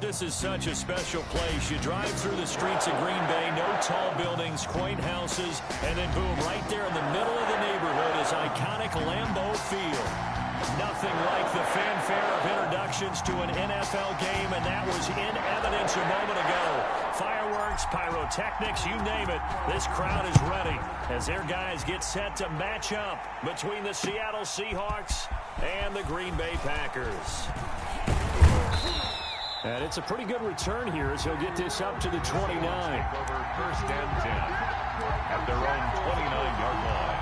This is such a special place. You drive through the streets of Green Bay, no tall buildings, quaint houses, and then boom, right there in the middle of the neighborhood is iconic Lambeau Field. Nothing like the fanfare of introductions to an NFL game, and that was in evidence a moment ago. Fireworks, pyrotechnics, you name it. This crowd is ready as their guys get set to match up between the Seattle Seahawks and the Green Bay Packers. And it's a pretty good return here as he'll get this up to the 29. Over first and 10 at their own 29-yard line.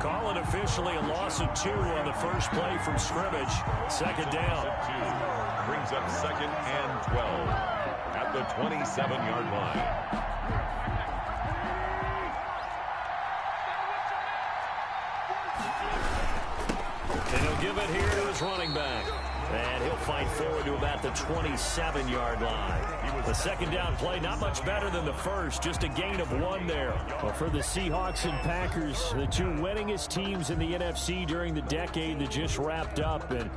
Call it officially a loss of 2 on the first play from scrimmage. Second down. Brings up second and 12 at the 27-yard line. And he'll give it here to his running back. And he'll fight forward to about the 27-yard line. The second down play, not much better than the first, just a gain of 1 there. Well, for the Seahawks and Packers, the two winningest teams in the NFC during the decade that just wrapped up. And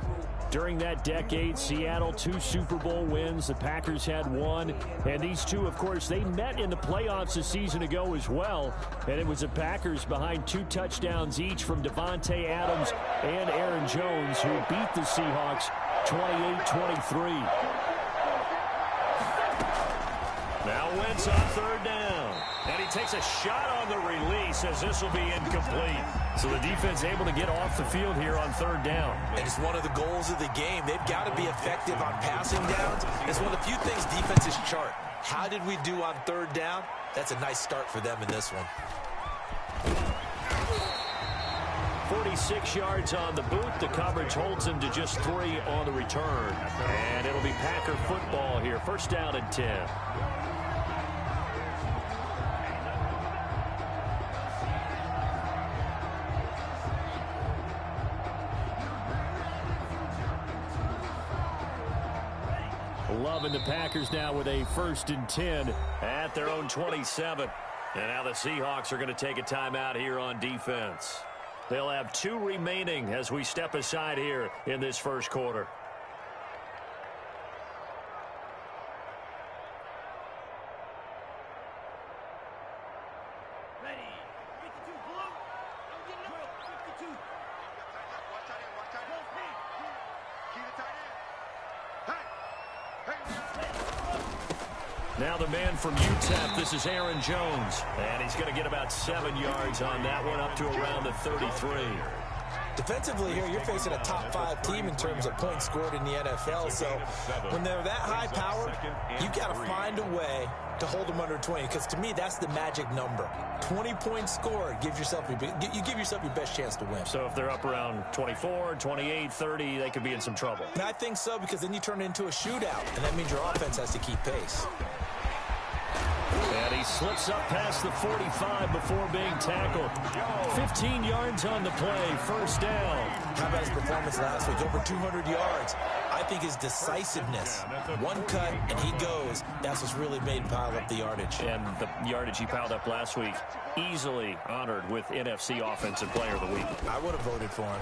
during that decade, Seattle 2 Super Bowl wins. The Packers had 1. And these two, of course, they met in the playoffs a season ago as well. And it was the Packers behind 2 touchdowns each from Devontae Adams and Aaron Jones who beat the Seahawks 28-23. Now Wentz on third down. And he takes a shot on the release as this will be incomplete. So the defense able to get off the field here on third down. And it's one of the goals of the game. They've got to be effective on passing downs. It's one of the few things defenses chart. How did we do on third down? That's a nice start for them in this one. 46 yards on the boot. The coverage holds him to just 3 on the return. And it'll be Packer football here. First down and 10. Loving the Packers now with a first and 10 at their own 27. And now the Seahawks are going to take a timeout here on defense. They'll have 2 remaining as we step aside here in this first quarter. Now the man from UTEP, this is Aaron Jones. And he's going to get about 7 yards on that one, up to around the 33. Defensively here, you're facing a top 5 team in terms of points scored in the NFL. So when they're that high power, you got to find a way to hold them under 20. Because to me, that's the magic number. 20 points scored, you give yourself your best chance to win. So if they're up around 24, 28, 30, they could be in some trouble. And I think so, because then you turn it into a shootout. And that means your offense has to keep pace. And he slips up past the 45 before being tackled. 15 yards on the play, first down. How about his performance last week? Over 200 yards. I think his decisiveness, one cut and he goes, that's what's really made him pile up the yardage. And the yardage he piled up last week, easily honored with NFC Offensive Player of the Week. I would have voted for him.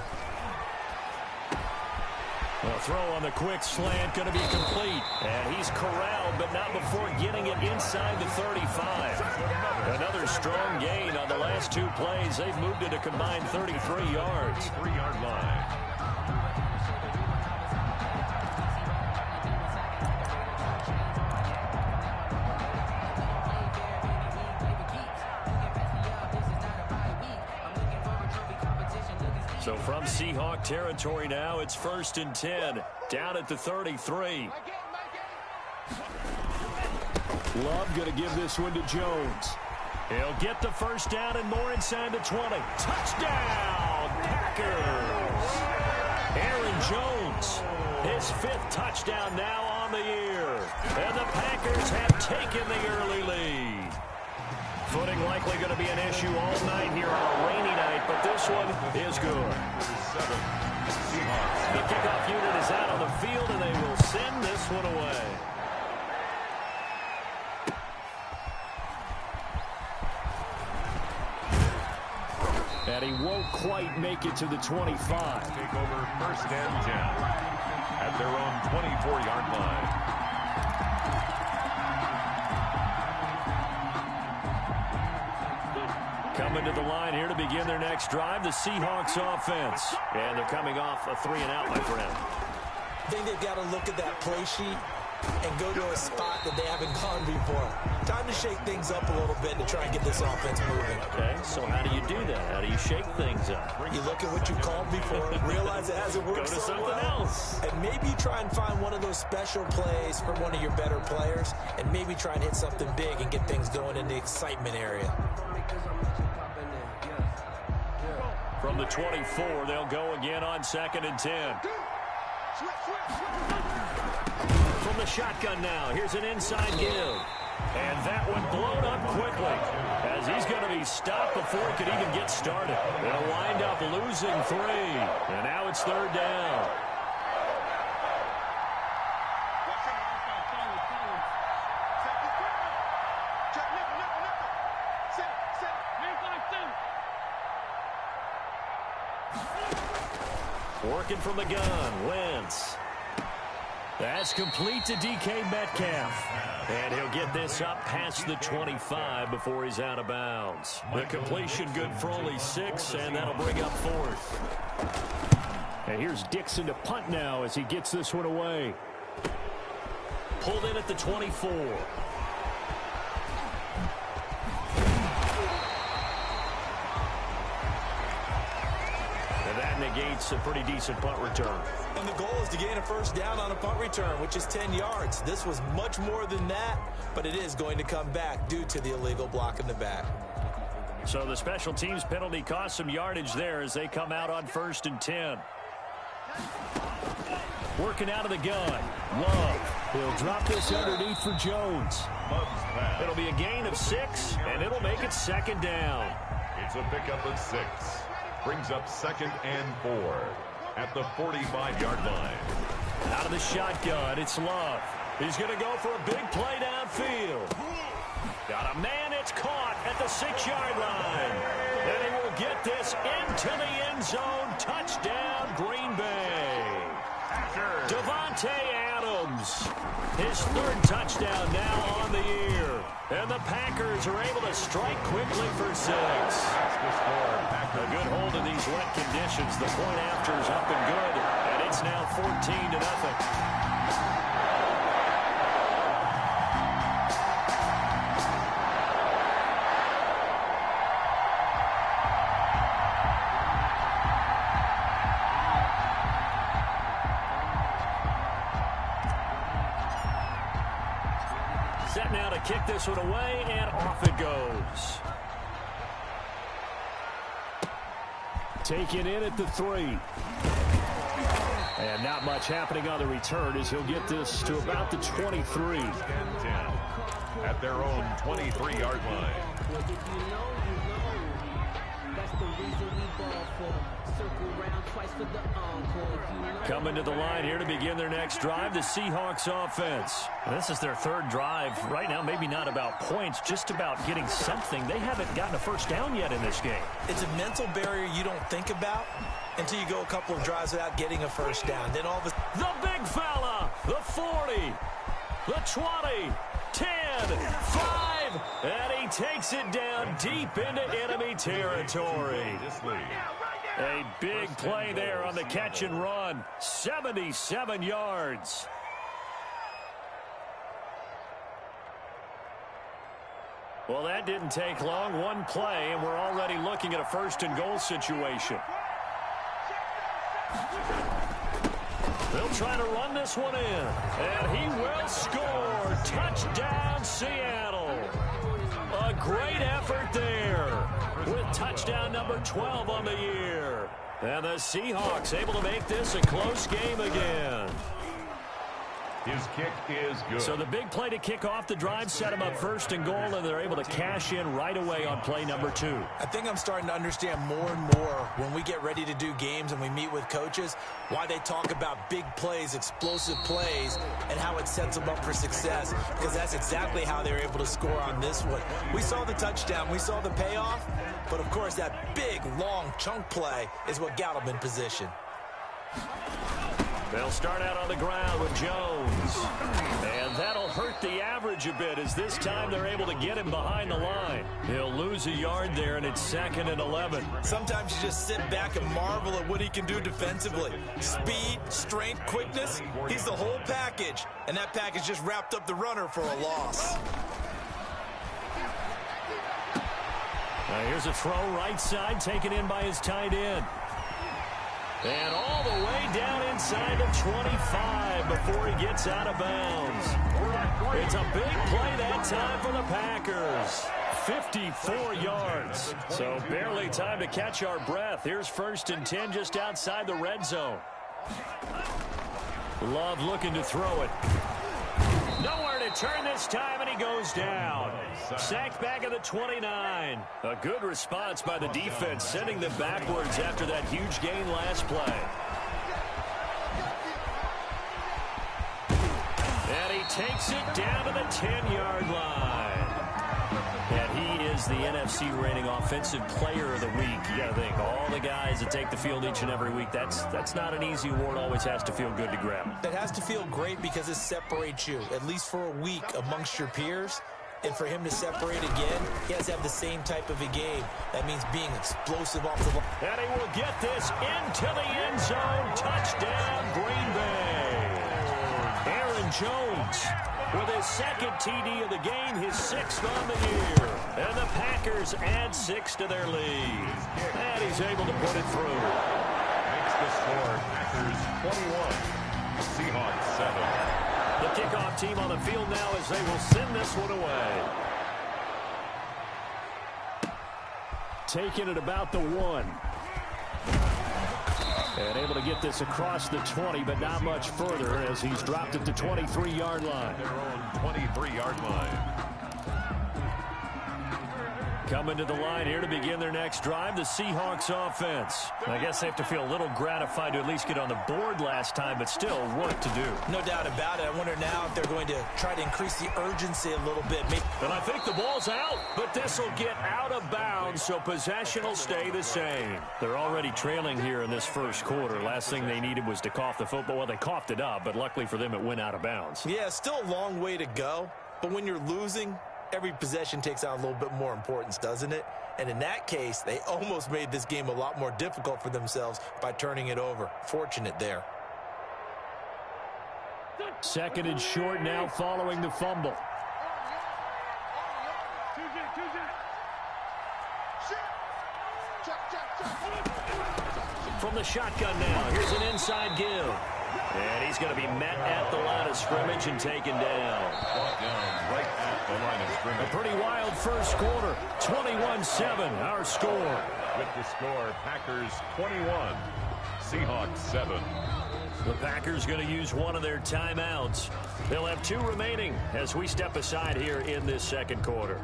A throw on the quick slant, going to be complete. And he's corralled, but not before getting it inside the 35. Another strong gain on the last 2 plays. They've moved it a combined 33 yards. 3-yard line. So from Seahawk territory now, it's first and 10, down at the 33. Love going to give this one to Jones. He'll get the first down and more inside the 20. Touchdown, Packers! Aaron Jones, his 5th touchdown now on the year. And the Packers have taken the early lead. Footing likely going to be an issue all night here on a rainy night, but this one is good. The kickoff unit is out on the field, and they will send this one away. And he won't quite make it to the 25. Take over 1st and 10 at their own 24-yard line. Coming to the line here to begin their next drive, the Seahawks offense. And they're coming off a 3-and-out, my friend. I think they've got to look at that play sheet and go to a spot that they haven't gone before. Time to shake things up a little bit to try and get this offense moving. Okay, so how do you do that? How do you shake things up? You look at what you called before, realize it hasn't worked Go to so something well, else. and maybe try and find one of those special plays for one of your better players, and maybe try and hit something big and get things going in the excitement area. From the 24, they'll go again on 2nd and 10. From the shotgun now, here's an inside give. And that one blown up quickly as he's going to be stopped before he could even get started. They'll wind up losing 3. And now it's 3rd down. Working from the gun, Wentz. That's complete to DK Metcalf. And he'll get this up past the 25 before he's out of bounds. The completion good for only 6, and that'll bring up 4th. And here's Dixon to punt now as he gets this one away. Pulled in at the 24. That negates a pretty decent punt return. And the goal is to gain a 1st down on a punt return, which is 10 yards. This was much more than that, but it is going to come back due to the illegal block in the back. So the special teams penalty cost some yardage there as they come out on 1st and 10. Working out of the gun. Love. He'll drop this underneath for Jones. It'll be a gain of 6, and it'll make it 2nd down. It's a pickup of 6. Brings up 2nd and 4 at the 45-yard line. Out of the shotgun, it's Love. He's going to go for a big play downfield. Got a man, it's caught at the 6-yard line. And he will get this into the end zone. Touchdown, Green Bay. Devontae Adams. His 3rd touchdown now on the year. And the Packers are able to strike quickly for 6. A good hold in these wet conditions. The point after is up and good, and it's now 14-0. Set now to kick this one away, and off it goes. Taken in at the 3. And not much happening on the return as he'll get this to about the 23. And 10 at their own 23-yard line. Coming to the line here to begin their next drive, the Seahawks offense. This is their 3rd drive. Right now, maybe not about points, just about getting something. They haven't gotten a 1st down yet in this game. It's a mental barrier you don't think about until you go a couple of drives without getting a 1st down. Then all of a... The big fella, the 40, the 20, 10, 5, and he takes it down deep into enemy territory. A big play there on the catch and run. 77 yards. Well, that didn't take long. One play, and we're already looking at a 1st and goal situation. They'll try to run this one in, and he will score. Touchdown, Seattle. A great effort there with touchdown number 12 on the year. And the Seahawks able to make this a close game again. His kick is good. So the big play to kick off the drive set them up first and goal, and they're able to cash in right away on play number 2. I think I'm starting to understand more and more when we get ready to do games and we meet with coaches why they talk about big plays, explosive plays, and how it sets them up for success, because that's exactly how they were able to score on this one. We saw the touchdown. We saw the payoff, but, of course, that big, long chunk play is what got them in position. They'll start out on the ground with Jones. And that'll hurt the average a bit as this time they're able to get him behind the line. He'll lose a yard there, and it's 2nd and 11. Sometimes you just sit back and marvel at what he can do defensively. Speed, strength, quickness, he's the whole package. And that package just wrapped up the runner for a loss. Now here's a throw right side taken in by his tight end. And all the way down inside the 25 before he gets out of bounds. It's a big play that time for the Packers. 54 yards. So barely time to catch our breath. Here's 1st and 10 just outside the red zone. Love looking to throw it. Nowhere to turn this time, and he goes down. Sacked back at the 29. A good response by the defense, sending them backwards after that huge gain last play. And he takes it down to the 10-yard line. And he is the NFC rating offensive player of the week. You got to think, all the guys that take the field each and every week, that's not an easy award. Always has to feel good to grab. It has to feel great because it separates you, at least for a week, amongst your peers. And for him to separate again, he has to have the same type of a game. That means being explosive off the ball. And he will get this into the end zone. Touchdown, Green Bay. Aaron Jones with his 2nd TD of the game, his 6th on the year. And the Packers add 6 to their lead. And he's able to put it through. Makes the score Packers 21, Seahawks 7. The kickoff team on the field now as they will send this one away. Taking it about the 1. And able to get this across the 20, but not much further as he's dropped it to 23-yard line. Their own 23-yard line. Coming to the line here to begin their next drive, the Seahawks offense. I guess they have to feel a little gratified to at least get on the board last time, but still work to do. No doubt about it. I wonder now if they're going to try to increase the urgency a little bit. And I think the ball's out, but this will get out of bounds, so possession will stay the same. They're already trailing here in this first quarter. Last thing they needed was to cough the football. Well, they coughed it up, but luckily for them, it went out of bounds. Yeah, still a long way to go, but when you're losing, every possession takes on a little bit more importance, doesn't it? And in that case, they almost made this game a lot more difficult for themselves by turning it over. Fortunate there. 2nd and short now following the fumble. From the shotgun now, here's an inside give. And he's going to be met at the line of scrimmage and taken down. Brought down right at the line of scrimmage. A pretty wild first quarter. 21-7, our score. With the score, Packers 21, Seahawks 7. The Packers going to use one of their timeouts. They'll have 2 remaining as we step aside here in this second quarter.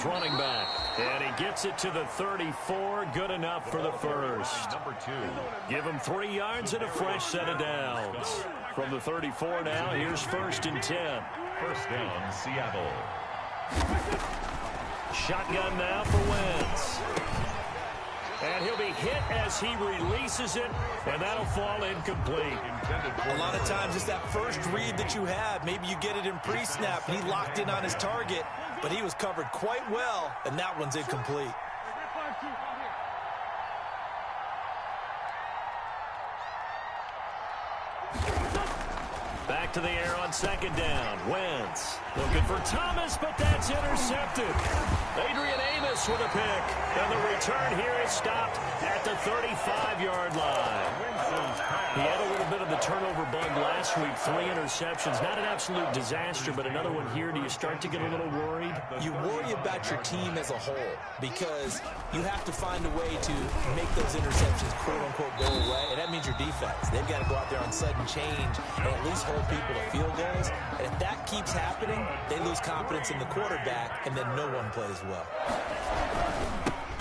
Running back, and he gets it to the 34. Good enough for the first. Number 2. Give him 3 yards and a fresh set of downs. From the 34 now, here's 1st and 10. First down, Seattle. Shotgun now for Wentz. And he'll be hit as he releases it, and that'll fall incomplete. A lot of times it's that first read that you have. Maybe you get it in pre-snap, and he locked in on his target, but he was covered quite well, and that one's incomplete. Back to the air on second down. Wentz looking for Thomas, but that's intercepted. Adrian Amos with a pick. And the return here is stopped at the 35-yard line. He had a little bit of the turnover bug last week. 3 interceptions. Not an absolute disaster, but another one here. Do you start to get a little worried? You worry about your team as a whole because you have to find a way to make those interceptions, quote-unquote, go away. And that means your defense. They've got to go out there on sudden change and at least hold people to field goals. And if that keeps happening, they lose confidence in the quarterback, and then no one plays well.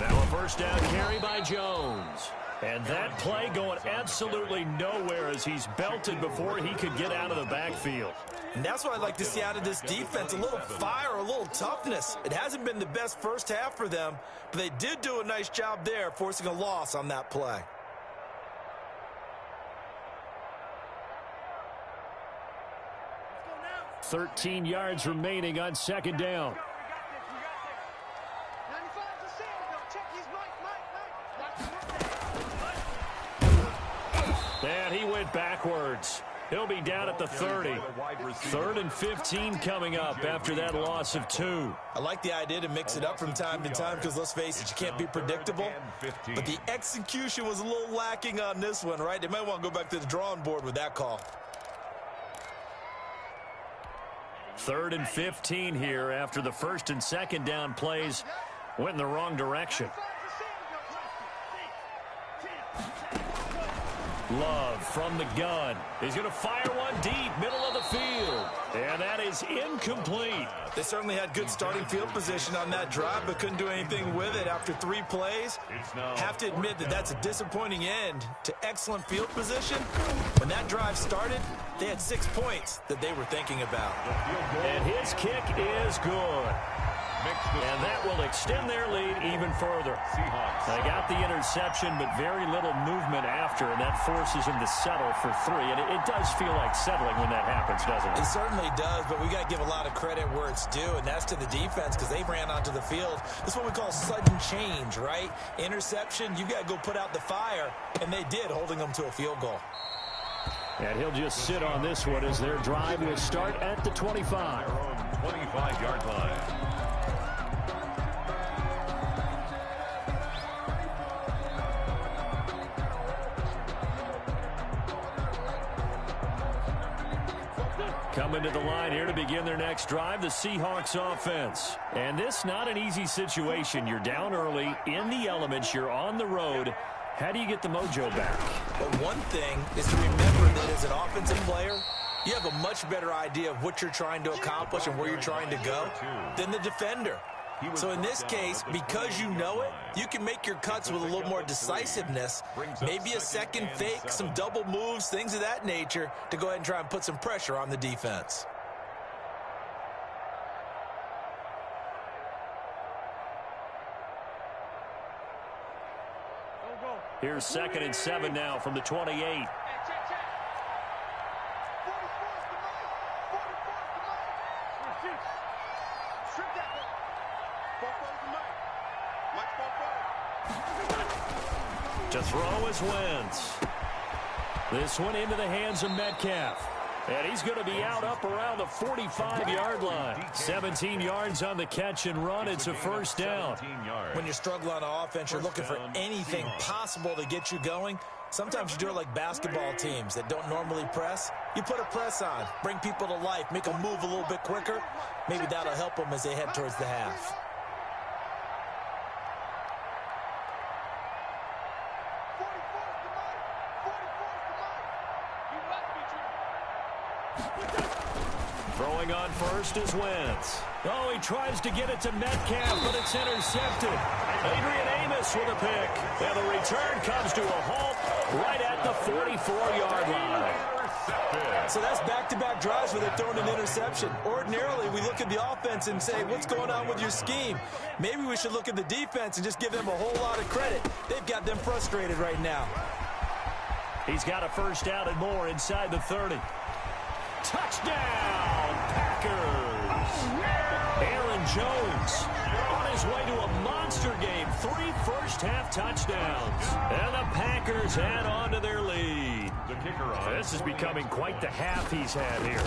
Now a first down carry by Jones. And that play going absolutely nowhere as he's belted before he could get out of the backfield. And that's what I'd like to see out of this defense, a little fire, a little toughness. It hasn't been the best first half for them, but they did do a nice job there, forcing a loss on that play. Let's go now. 13 yards remaining on second down. And he went backwards. He'll be down at the 30. 3rd and 15 coming up after that loss of 2. I like the idea to mix it up from time to time because, let's face it, you can't be predictable. But the execution was a little lacking on this one, right? They might want to go back to the drawing board with that call. 3rd and 15 here after the 1st and 2nd down plays went in the wrong direction. Love from the gun. He's going to fire one deep, middle of the field. And that is incomplete. They certainly had good starting field position on that drive, but couldn't do anything with it after 3 plays. Have to admit that that's a disappointing end to excellent field position. When that drive started, they had 6 points that they were thinking about. And his kick is good. And that will extend their lead even further. They got the interception, but very little movement after, and that forces them to settle for 3. And it does feel like settling when that happens, doesn't it? It certainly does, but we got to give a lot of credit where it's due, and that's to the defense because they ran onto the field. This is what we call sudden change, right? Interception, you got to go put out the fire, and they did, holding them to a field goal. And he'll just sit on this one as their drive will start at the 25. 25-yard line. Coming to the line here to begin their next drive, the Seahawks offense. And this not an easy situation. You're down early, in the elements, you're on the road. How do you get the mojo back? Well, one thing is to remember that as an offensive player, you have a much better idea of what you're trying to accomplish and where you're trying to go than the defender. So in this case, because you know it, you can make your cuts with a little more decisiveness, maybe a second fake, some double moves, things of that nature, to go ahead and try and put some pressure on the defense. Here's 2nd and 7 now from the 28. To throw is Wentz. This one into the hands of Metcalf. And he's going to be out up around the 45-yard line. 17 yards on the catch and run. It's a first down. When you struggle on offense, you're looking for anything possible to get you going. Sometimes you do it like basketball teams that don't normally press. You put a press on, bring people to life, make them move a little bit quicker. Maybe that'll help them as they head towards the half. Throwing on first is Wentz. Oh, he tries to get it to Metcalf, but it's intercepted. Adrian Amos with a pick. And the return comes to a halt right at the 44-yard line. So that's back-to-back drives where they're throwing an interception. Ordinarily, we look at the offense and say, what's going on with your scheme? Maybe we should look at the defense and just give them a whole lot of credit. They've got them frustrated right now. He's got a first down and more inside the 30. Touchdown, Packers! Aaron Jones on his way to a monster game. 3 first-half touchdowns. And the Packers add on to their lead. The kicker on. This is becoming quite the half he's had here.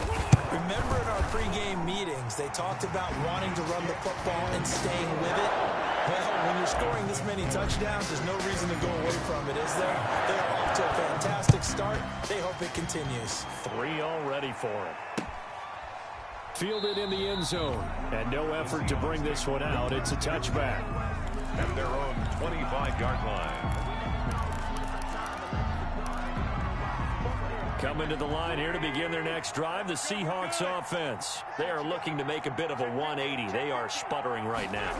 Remember in our pregame meetings, they talked about wanting to run the football and staying with it? Well, when you're scoring this many touchdowns, there's no reason to go away from it, is there? They're off to a fantastic start. They hope it continues. 3 already for him. Fielded in the end zone. And no effort to bring this one out. It's a touchback. At their own 25-yard line. Coming to the line here to begin their next drive, the Seahawks offense. They are looking to make a bit of a 180. They are sputtering right now.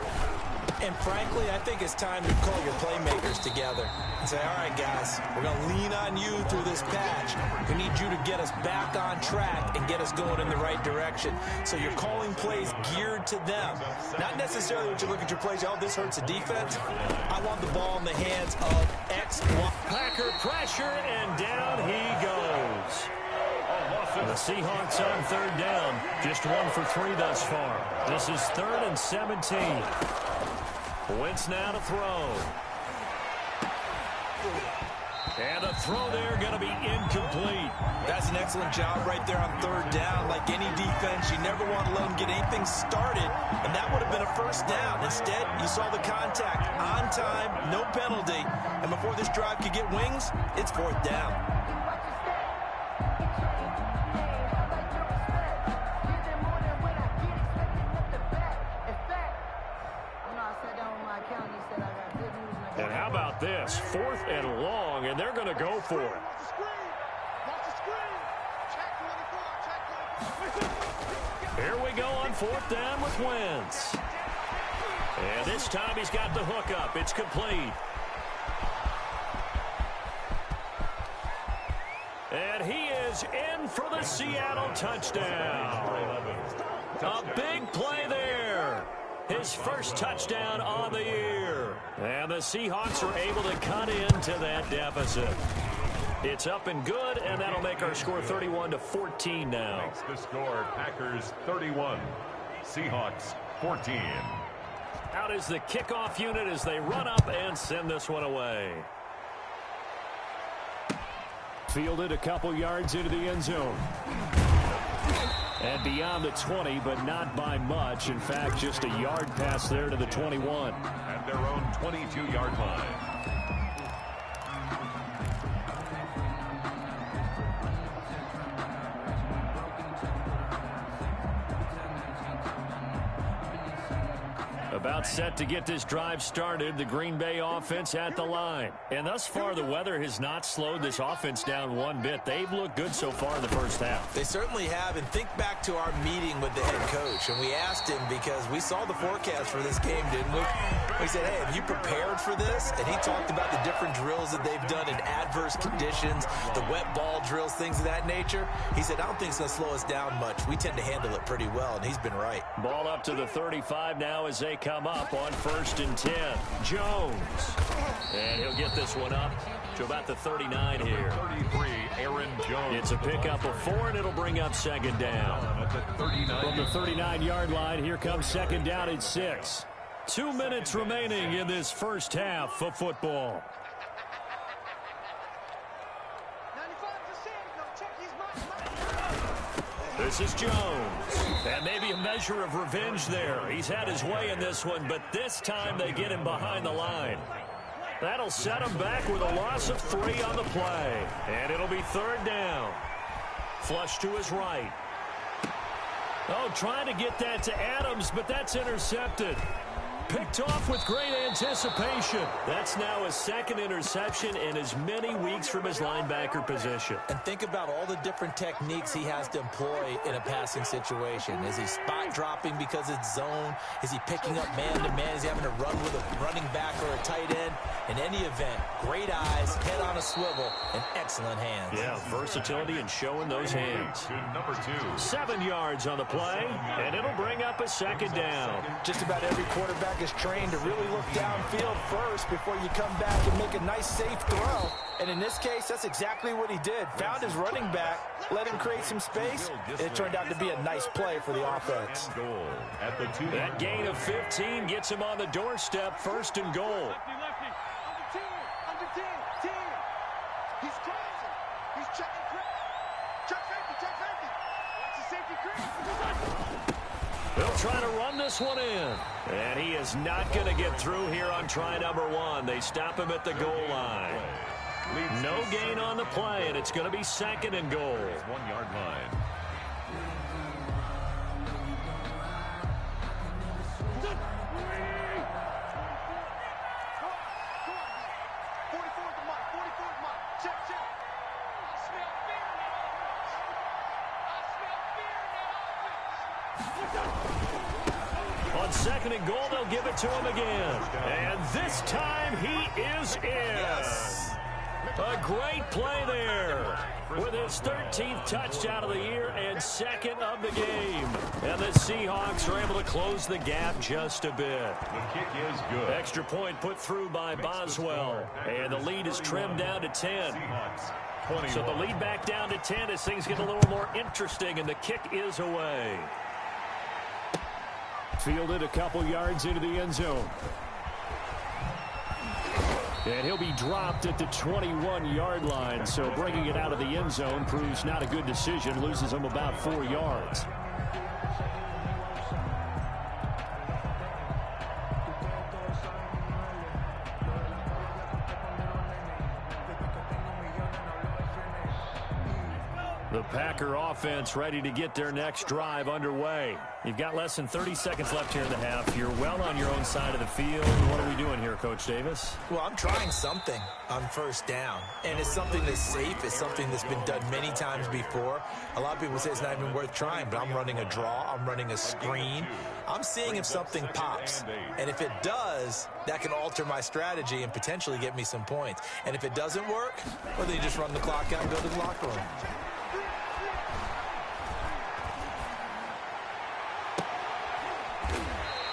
And frankly, I think it's time to call your playmakers together and say, all right, guys, we're going to lean on you through this patch. We need you to get us back on track and get us going in the right direction. So you're calling plays geared to them. Not necessarily when you look at your plays, oh, this hurts the defense. I want the ball in the hands of X, Y. Packer pressure, and down he goes. The Seahawks on 3rd down. Just 1 for 3 thus far. This is 3rd and 17. Wentz now to throw. And the throw there going to be incomplete. That's an excellent job right there on 3rd down. Like any defense, you never want to let them get anything started, and that would have been a 1st down. Instead, you saw the contact on time, no penalty, and before this drive could get wings, it's 4th down. And how about this? 4th and long, and they're going to go for it. Here we go on 4th down with Wentz. And this time he's got the hook up. It's complete. And he is in for the Seattle touchdown. A big play there. His first touchdown on the year. And the Seahawks are able to cut into that deficit. It's up and good, and that'll make our score 31-14 now. Makes the score Packers 31, Seahawks 14. Out is the kickoff unit as they run up and send this one away. Fielded a couple yards into the end zone. And beyond the 20, but not by much. In fact, just a yard pass there to the 21. At their own 22-yard line. About set to get this drive started, the Green Bay offense at the line. And thus far, the weather has not slowed this offense down one bit. They've looked good so far in the first half. They certainly have, and think back to our meeting with the head coach, and we asked him because we saw the forecast for this game, didn't we? We said, hey, have you prepared for this? And he talked about the different drills that they've done in adverse conditions, the wet ball drills, things of that nature. He said, I don't think it's going to slow us down much. We tend to handle it pretty well, and he's been right. Ball up to the 35 now as they come up on 1st and 10. Jones. And he'll get this one up to about the 39 here. 33, Aaron Jones. It's a pickup of 4, and it'll bring up 2nd down. At the 39. From the 39-yard line, here comes 2nd down at 6. 2 minutes remaining in this first half of football. This is Jones. And maybe a measure of revenge there. He's had his way in this one, but this time they get him behind the line. That'll set him back with a loss of 3 on the play. And it'll be 3rd down. Flush to his right. Oh, trying to get that to Adams, but that's intercepted. Picked off with great anticipation. That's now his 2nd interception in as many weeks from his linebacker position. And think about all the different techniques he has to employ in a passing situation. Is he spot dropping because it's zone? Is he picking up man-to-man? Is he having to run with a running back or a tight end? In any event, great eyes, head on a swivel, and excellent hands. Yeah, versatility and showing those hands. Number 2. 7 yards on the play, and it'll bring up a 2nd down. Just about every quarterback is trained to really look downfield first before you come back and make a nice, safe throw. And in this case, that's exactly what he did. Found his running back, let him create some space, and it turned out to be a nice play for the offense. Goal at the 2. That gain of 15 gets him on the doorstep, 1st and goal. They'll try to run this one in. And he is not going to get through here on try number 1. They stop him at the goal line. No gain on the play, and it's going to be 2nd and goal. 1-yard line. On 2nd and goal, they'll give it to him again. And this time he is in. Yes. A great play there with his 13th touchdown of the year and 2nd of the game. And the Seahawks are able to close the gap just a bit. The kick is good. Extra point put through by Boswell. And the lead is trimmed down to 10. So the lead back down to 10 as things get a little more interesting, and the kick is away. Fielded a couple yards into the end zone. And he'll be dropped at the 21-yard line, so bringing it out of the end zone proves not a good decision, loses him about 4 yards. The Packer offense ready to get their next drive underway. You've got less than 30 seconds left here in the half. You're well on your own side of the field. What are we doing here, Coach Davis? Well, I'm trying something on 1st down, and it's something that's safe. It's something that's been done many times before. A lot of people say it's not even worth trying, but I'm running a draw. I'm running a screen. I'm seeing if something pops, and if it does, that can alter my strategy and potentially get me some points. And if it doesn't work, well, then you just run the clock out and go to the locker room.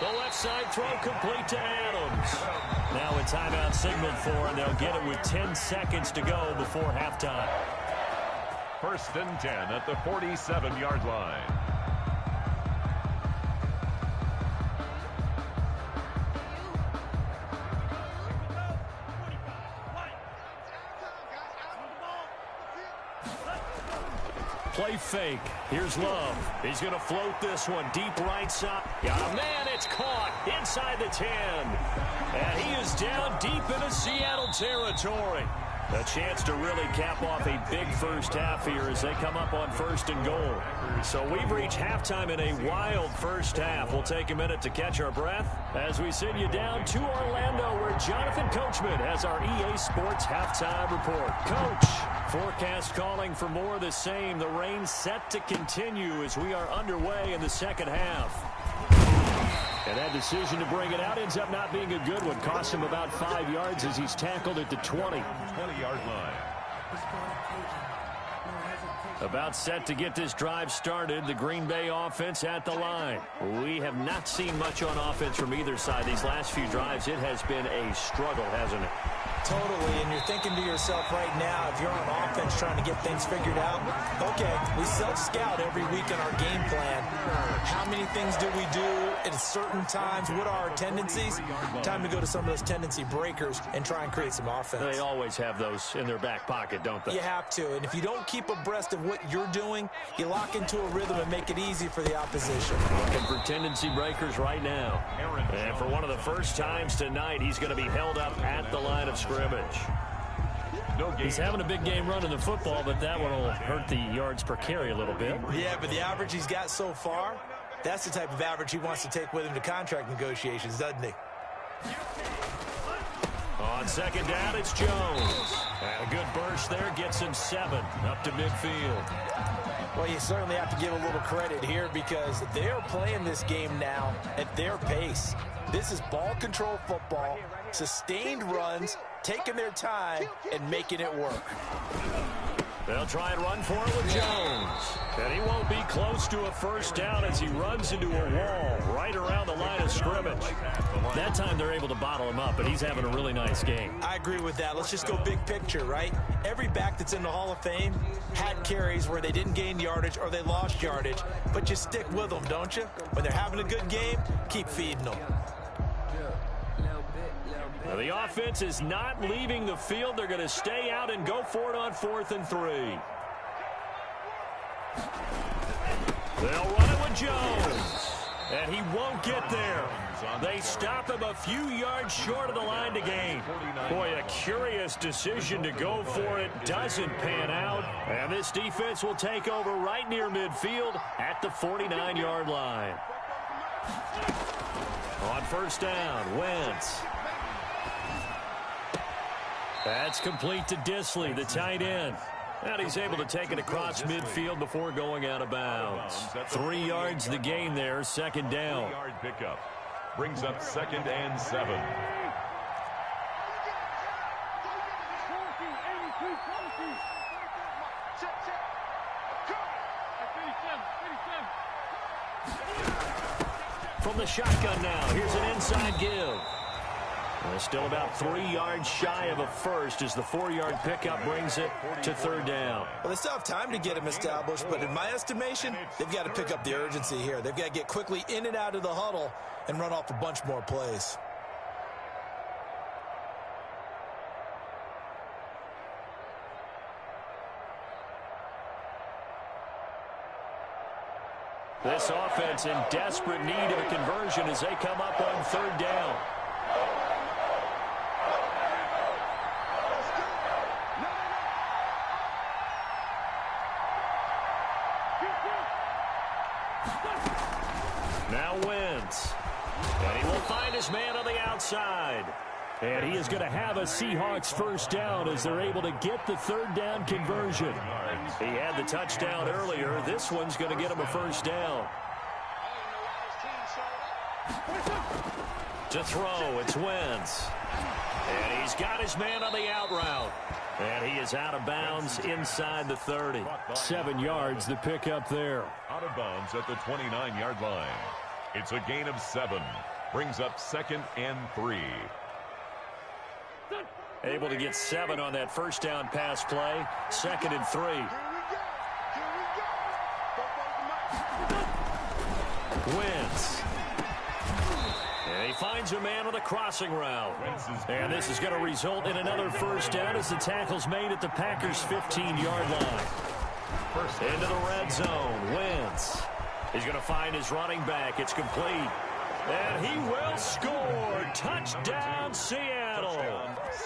The left side throw complete to Adams. Now a timeout signaled for, and they'll get it with 10 seconds to go before halftime. 1st and 10 at the 47-yard line. Play fake. Here's Love. He's going to float this one deep right side. Got a man. It's caught inside the 10. And he is down deep into Seattle territory. A chance to really cap off a big first half here as they come up on 1st and goal. So we've reached halftime in a wild first half. We'll take a minute to catch our breath as we send you down to Orlando, where Jonathan Coachman has our EA Sports halftime report. Coach, forecast calling for more of the same. The rain set to continue as we are underway in the 2nd half. And that decision to bring it out ends up not being a good one. Costs him about 5 yards as he's tackled at the 20. 20-yard line. About set to get this drive started. The Green Bay offense at the line. We have not seen much on offense from either side. These last few drives, it has been a struggle, hasn't it? Totally, and you're thinking to yourself right now, if you're on offense trying to get things figured out, okay, we self-scout every week in our game plan. How many things do we do at certain times? What are our tendencies? Time to go to some of those tendency breakers and try and create some offense. They always have those in their back pocket, don't they? You have to, and if you don't keep abreast of what you're doing, you lock into a rhythm and make it easy for the opposition. Looking for tendency breakers right now. And for one of the first times tonight, he's going to be held up at the line of scrimmage. He's having a big game running the football, but that one will hurt the yards per carry a little bit. Yeah, but the average he's got so far, that's the type of average he wants to take with him to contract negotiations, doesn't he? On 2nd down, it's Jones. And a good burst there gets him 7 up to midfield. Well, you certainly have to give a little credit here because they're playing this game now at their pace. This is ball control football, sustained runs, taking their time, and making it work. They'll try and run for it with Jones. And he won't be close to a 1st down as he runs into a wall right around the line of scrimmage. That time they're able to bottle him up, but he's having a really nice game. I agree with that. Let's just go big picture, right? Every back that's in the Hall of Fame had carries where they didn't gain yardage or they lost yardage, but you stick with them, don't you? When they're having a good game, keep feeding them. Now the offense is not leaving the field. They're going to stay out and go for it on 4th and 3. They'll run it with Jones. And he won't get there. They stop him a few yards short of the line to gain. Boy, a curious decision to go for it. Doesn't pan out. And this defense will take over right near midfield at the 49-yard line. On first down, Wentz. That's complete to Disley, the tight end. And he's able to take it across midfield before going out of bounds. 3 yards the gain there, second down. Yard pickup brings up 2nd and 7. From the shotgun now, here's an inside give. Well, still about 3 yards shy of a first as the 4-yard pickup brings it to third down. Well, they still have time to get him established, but in my estimation, they've got to pick up the urgency here. They've got to get quickly in and out of the huddle and run off a bunch more plays. This offense in desperate need of a conversion as they come up on third down. Now Wentz. And he will find his man on the outside. And he is going to have a Seahawks first down as they're able to get the third down conversion. He had the touchdown earlier. This one's going to get him a first down. To throw, it's Wentz. And he's got his man on the out route. And he is out of bounds inside the 30. 7 yards, the pickup there. Out of bounds at the 29-yard line. It's a gain of 7. Brings up 2nd and 3. Able to get 7 on that first down pass play. 2nd and 3. Wentz. And he finds a man on the crossing route. And this is going to result in another first down as the tackle's made at the Packers' 15-yard line. Into the red zone. Wentz. He's going to find his running back. It's complete. And he will score. Touchdown, Seattle.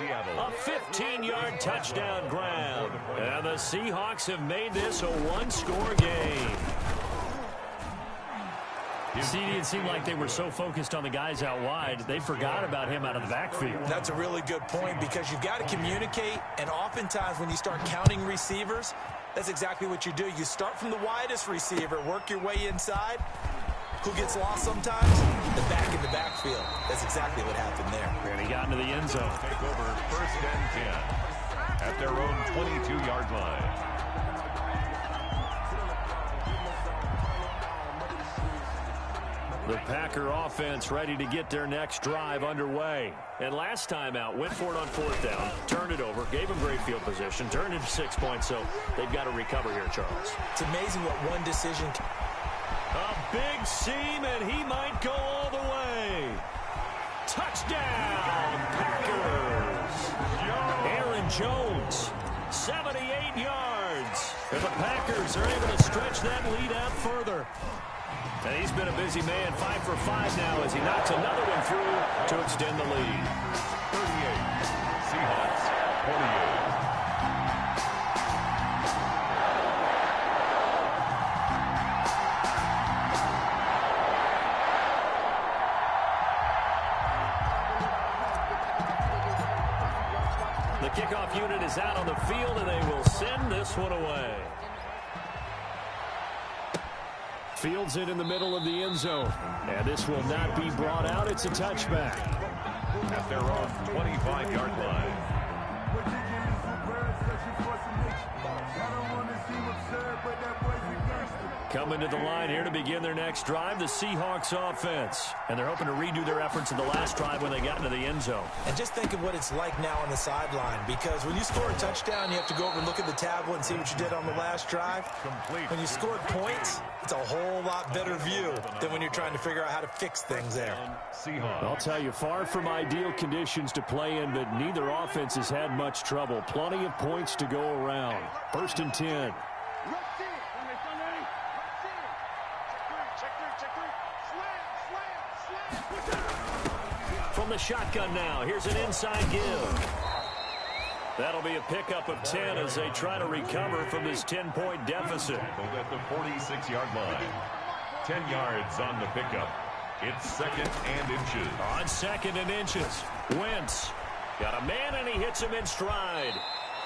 A 15-yard touchdown grab. And the Seahawks have made this a one-score game. See, it seemed like they were so focused on the guys out wide, they forgot about him out of the backfield. That's a really good point because you've got to communicate, and oftentimes when you start counting receivers, that's exactly what you do. You start from the widest receiver, work your way inside. Who gets lost sometimes? The back in the backfield. That's exactly what happened there. And he got into the end zone. Take over 1st and 10 at their own 22-yard line. The Packer offense ready to get their next drive underway. And last time out, went for it on 4th down, turned it over, gave them great field position, turned into 6 points, so they've got to recover here, Charles. It's amazing what one decision can... A big seam, and he might go all the way. Touchdown, Packers. Aaron Jones, 78 yards. And the Packers are able to stretch that lead out further. And he's been a busy man, 5 for 5 now as he knocks another one through to extend the lead. 38, Seahawks, 48. The kickoff unit is out on the field, and they will send this one away. Fields it in the middle of the end zone. And this will not be brought out. It's a touchback. At their own 25-yard line. Coming to the line here to begin their next drive, the Seahawks offense. And they're hoping to redo their efforts in the last drive when they got into the end zone. And just think of what it's like now on the sideline, because when you score a touchdown, you have to go over and look at the tablet and see what you did on the last drive. When you scored points, it's a whole lot better view than when you're trying to figure out how to fix things there. I'll tell you, far from ideal conditions to play in, but neither offense has had much trouble. Plenty of points to go around. 1st and 10. the shotgun now. Here's an inside give. That'll be a pickup of 10 as they try to recover from this 10-point deficit. At the 46-yard line. 10 yards on the pickup. It's 2nd and inches. On 2nd and inches. Wentz got a man, and he hits him in stride.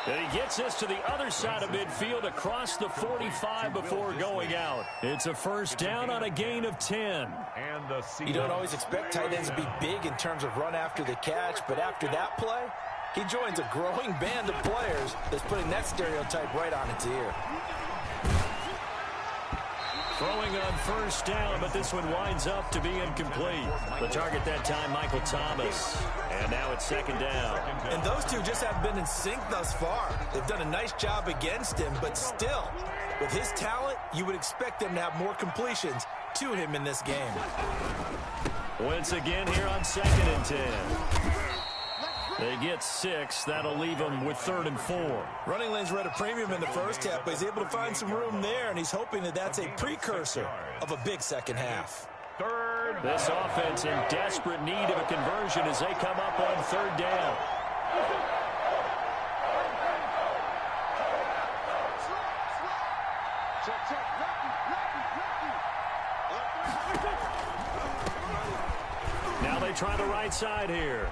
And he gets this to the other side of midfield across the 45 before going out. It's a first down on a gain of 10. You don't always expect tight ends to be big in terms of run after the catch, but after that play, he joins a growing band of players that's putting that stereotype right on its ear. Throwing on first down, but this one winds up to be incomplete. The target that time, Michael Thomas. And now it's 2nd down. And those two just haven't been in sync thus far. They've done a nice job against him, but still, with his talent, you would expect them to have more completions to him in this game. Once again here on 2nd and 10. They get 6. That'll leave them with 3rd and 4. Running lanes were at a premium in the first half, but he's able to find some room there, and he's hoping that that's a precursor of a big second half. This offense in desperate need of a conversion as they come up on 3rd down. Now they try the right side here.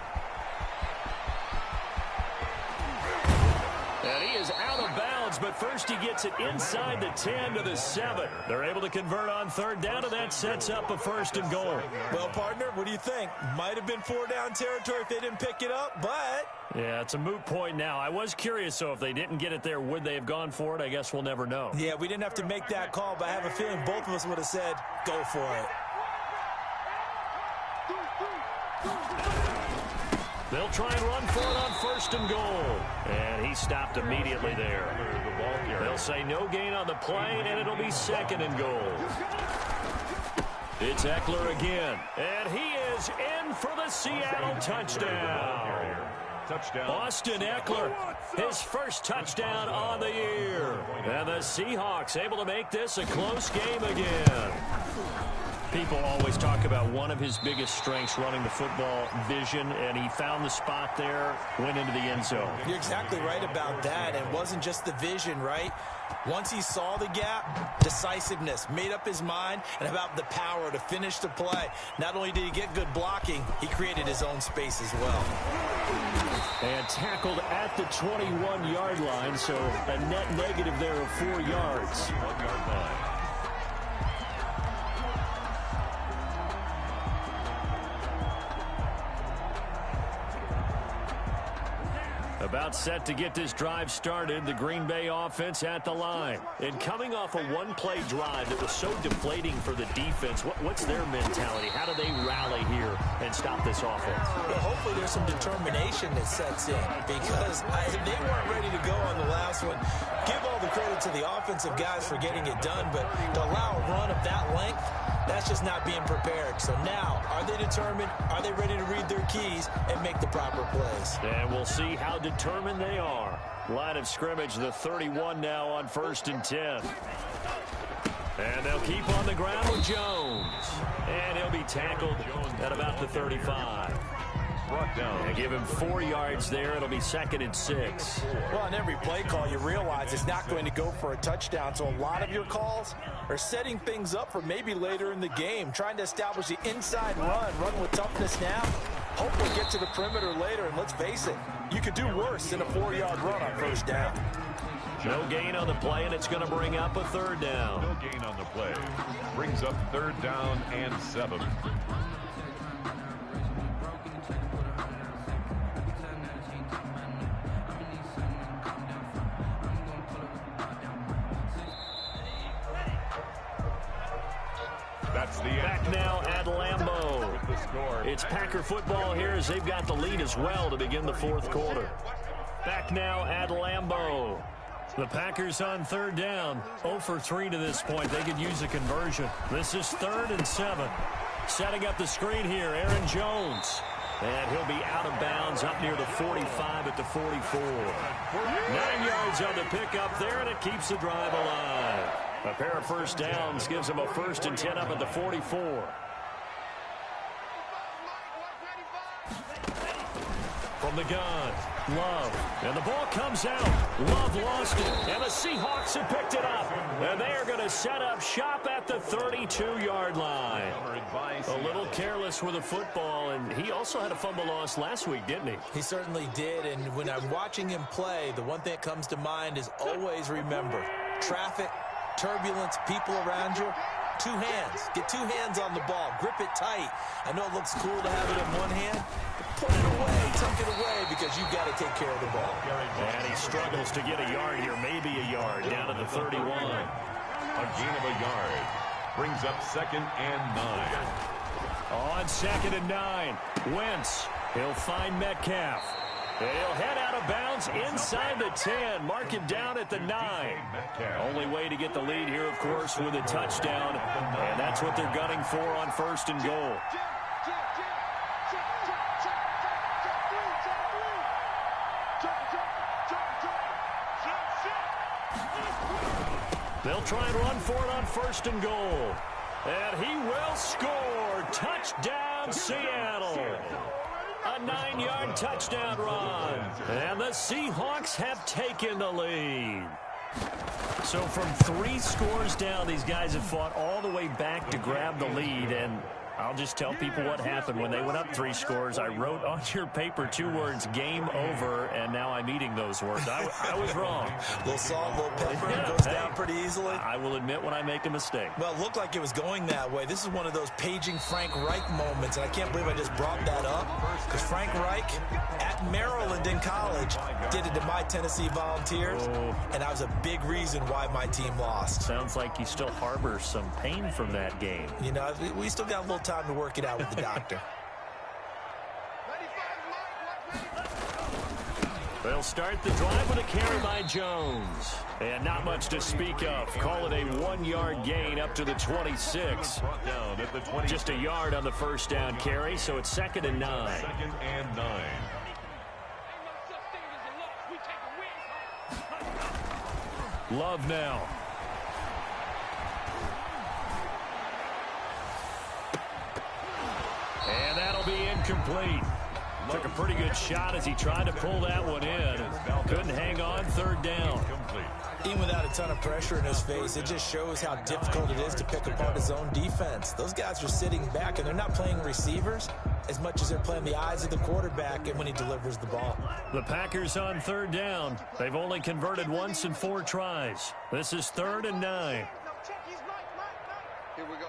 And he is out of bounds, but first he gets it inside the 10 to the 7. They're able to convert on 3rd down, and that sets up a 1st and goal. Well, partner, what do you think? Might have been 4-down territory if they didn't pick it up, but... Yeah, it's a moot point now. I was curious, so if they didn't get it there, would they have gone for it? I guess we'll never know. Yeah, we didn't have to make that call, but I have a feeling both of us would have said, go for it. They'll try and run for it on 1st and goal. And he stopped immediately there. They'll say no gain on the play, and it'll be 2nd and goal. It's Eckler again. And he is in for the Seattle touchdown. Austin Eckler, his first touchdown on the year. And the Seahawks able to make this a close game again. People always talk about one of his biggest strengths, running the football, vision, and he found the spot there, went into the end zone. You're exactly right about that, and it wasn't just the vision, right? Once he saw the gap, decisiveness, made up his mind, and about the power to finish the play. Not only did he get good blocking, he created his own space as well. And tackled at the 21-yard line, so a net negative there of 4 yards. 1-yard line. About set to get this drive started, the Green Bay offense at the line. And coming off a one-play drive that was so deflating for the defense, what's their mentality? How do they rally here and stop this offense? Well, hopefully there's some determination that sets in, because they weren't ready to go on the last one. Give all the credit to the offensive guys for getting it done, but to allow a run of that length, that's just not being prepared. So now, are they determined? Are they ready to read their keys and make the proper plays? And we'll see how determined they are. Line of scrimmage, the 31 now on 1st and 10. And they'll keep on the ground with Jones. And he'll be tackled at about the 35. Brought down. And give him 4 yards there. It'll be 2nd and 6. Well, on every play call, you realize it's not going to go for a touchdown. So a lot of your calls are setting things up for maybe later in the game, trying to establish the inside run with toughness now. Hopefully get to the perimeter later, and let's face it, you could do worse than a 4-yard run on 1st down. No gain on the play, and it's going to bring up a 3rd down. No gain on the play. Brings up 3rd down and 7. That's the back now at Lambeau. It's Packer football here as they've got the lead as well to begin the 4th quarter. Back now at Lambeau. The Packers on 3rd down. 0 for 3 to this point. They could use a conversion. This is 3rd and 7. Setting up the screen here, Aaron Jones. And he'll be out of bounds up near the 45 at the 44. 9 yards on the pickup there, and it keeps the drive alive. A pair of first downs gives them a 1st and 10 up at the 44. From the gun, Love. And the ball comes out. Love lost it. And the Seahawks have picked it up. And they are going to set up shop at the 32-yard line. A little careless with the football, and he also had a fumble loss last week, didn't he? He certainly did, and when I'm watching him play, the one thing that comes to mind is always remember, traffic, turbulence, people around you, two hands. Get two hands on the ball. Grip it tight. I know it looks cool to have it in one hand, but put it away, tuck it away, because you've got to take care of the ball. And he struggles to get a yard here, maybe a yard, down to the 31. A gain of a yard. Brings up 2nd and 9. On 2nd and 9, Wentz. He'll find Metcalf. He'll head out of bounds inside the 10. Mark him down at the 9. Only way to get the lead here, of course, with a touchdown. And that's what they're gunning for on 1st and goal. They'll try and run for it on 1st and goal. And he will score. Touchdown, Seattle. A 9-yard touchdown run. And the Seahawks have taken the lead. So from 3 scores down, these guys have fought all the way back to grab the lead. And I'll just tell people what happened when they went up 3 scores. I wrote on your paper 2 words, game over, and now I'm eating those words. I was wrong. A little salt, a little pepper, and it goes down pretty easily. I will admit when I make a mistake. Well, it looked like it was going that way. This is one of those paging Frank Reich moments, and I can't believe I just brought that up, because Frank Reich at Maryland in college did it to my Tennessee Volunteers, and that was a big reason why my team lost. Sounds like you still harbor some pain from that game. You know, we still got a little time to work it out with the doctor. They'll start the drive with a carry by Jones. And not much to speak of. Call it a 1-yard gain up to the 26. Just a yard on the first down carry, so it's 2nd and 9. 2nd and 9. Love now. And that'll be incomplete. Took a pretty good shot as he tried to pull that one in. Couldn't hang on, 3rd down. Even without a ton of pressure in his face, it just shows how difficult it is to pick apart his own defense. Those guys are sitting back, and they're not playing receivers as much as they're playing the eyes of the quarterback and when he delivers the ball. The Packers on 3rd down. They've only converted once in 4 tries. This is 3rd and 9. Here we go.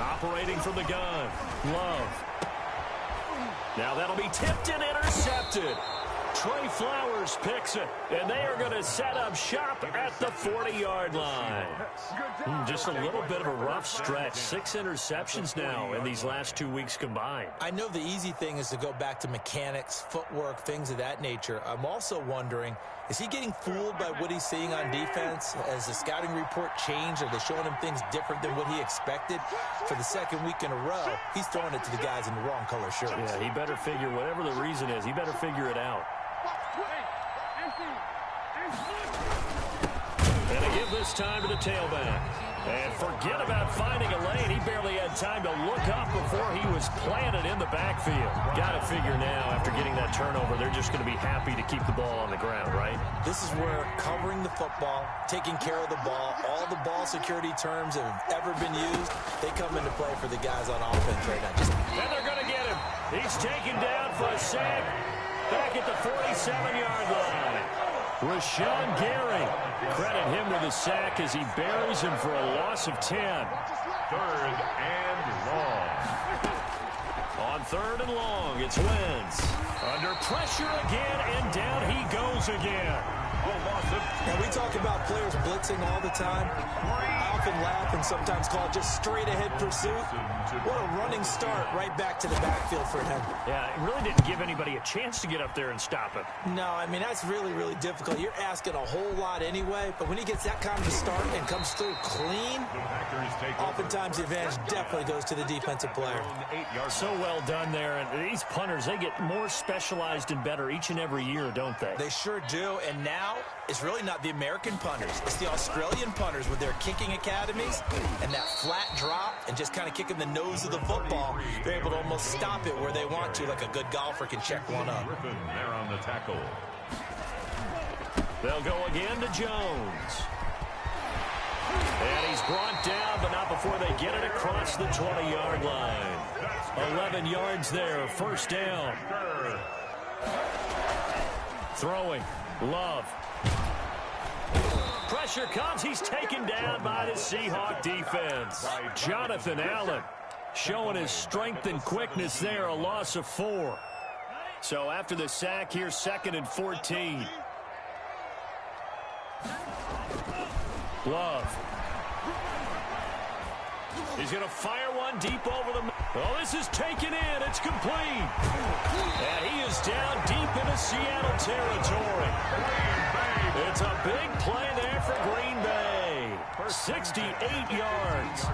Operating from the gun, Love. Now that'll be tipped and intercepted. Trey Flowers picks it, and they are going to set up shop at the 40-yard line. Just a little bit of a rough stretch. 6 interceptions now in these last 2 weeks combined. I know the easy thing is to go back to mechanics, footwork, things of that nature. I'm also wondering, is he getting fooled by what he's seeing on defense? Has the scouting report changed? Are they showing him things different than what he expected? For the 2nd week in a row, he's throwing it to the guys in the wrong color shirts. Yeah, he better figure, whatever the reason is, he better figure it out. And they give this time to the tailback. And forget about finding a lane. He barely had time to look up before he was planted in the backfield. Got to figure now, after getting that turnover, they're just going to be happy to keep the ball on the ground, right? This is where covering the football, taking care of the ball, all the ball security terms that have ever been used, they come into play for the guys on offense right now. And they're going to get him. He's taken down for a sack back at the 47-yard line. Rashawn Gary, credit him with a sack as he buries him for a loss of 10. 3rd and long. On 3rd and long, it's Wentz. Under pressure again, and down he goes again. And we talk about players blitzing all the time. I often laugh and sometimes call it just straight-ahead pursuit. What a running start right back to the backfield for him. Yeah, it really didn't give anybody a chance to get up there and stop him. No, I mean, that's really, really difficult. You're asking a whole lot anyway, but when he gets that kind of a start and comes through clean, oftentimes the advantage definitely goes to the defensive player. So well done there. And these punters, they get more specialized and better each and every year, don't they? They sure do, and now it's really not not the American punters. It's the Australian punters with their kicking academies and that flat drop and just kind of kicking the nose of the football. They're able to almost stop it where they want to, like a good golfer can check one up. Griffin there on the tackle. They'll go again to Jones. And he's brought down, but not before they get it across the 20-yard line. 11 yards there, first down. Throwing, Love. Pressure comes, he's taken down by the Seahawk defense. Jonathan Allen showing his strength and quickness there, a loss of 4. So after the sack here, 2nd and 14. Love. He's going to fire one deep over the... Oh, this is taken in. It's complete. And he is down deep into Seattle territory. It's a big play there for Green Bay. 68 yards.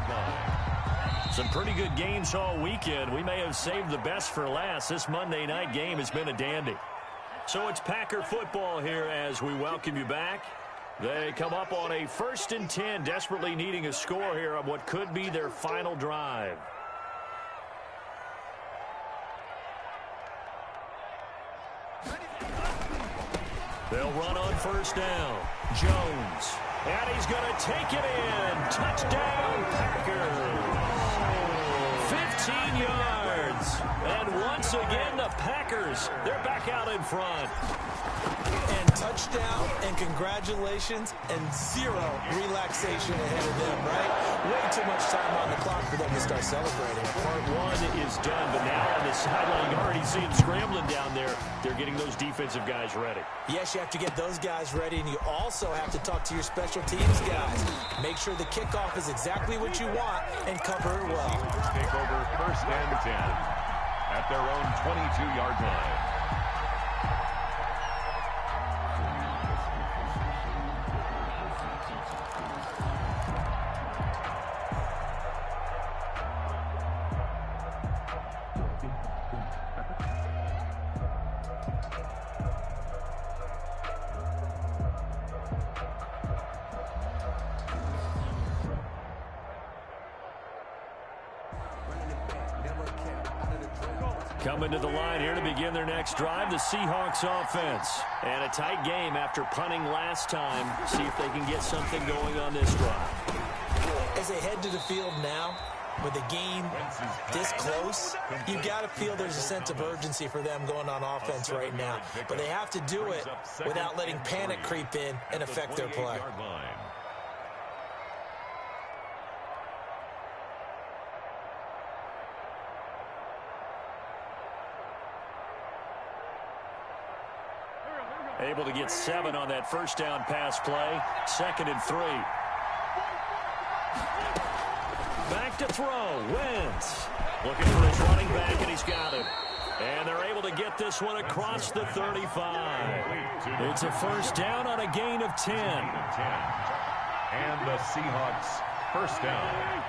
Some pretty good games all weekend. We may have saved the best for last. This Monday night game has been a dandy. So it's Packer football here as we welcome you back. They come up on a 1st and 10, desperately needing a score here on what could be their final drive. They'll run on 1st down. Jones. And he's going to take it in. Touchdown, Packers. 15 yards. And once again, the Packers, they're back out in front. And touchdown, and congratulations, and 0 relaxation ahead of them, right? Way too much time on the clock for them to start celebrating. Part 1 is done, but now on the sideline, you already see them scrambling down there. They're getting those defensive guys ready. Yes, you have to get those guys ready, and you also have to talk to your special teams guys. Make sure the kickoff is exactly what you want and cover it well. Take over 1st and 10 at their own 22-yard line. Coming to the line here to begin their next drive, the Seahawks offense. And a tight game after punting last time. See if they can get something going on this drive. As they head to the field now, with the game this close, you got to feel there's a sense of urgency for them going on offense right now. But they have to do it without letting panic creep in and affect their play. Able to get 7 on that 1st down pass play. 2nd and 3. Back to throw. Wentz. Looking for his running back, and he's got it. And they're able to get this one across the 35. It's a 1st down on a gain of 10. And the Seahawks 1st down.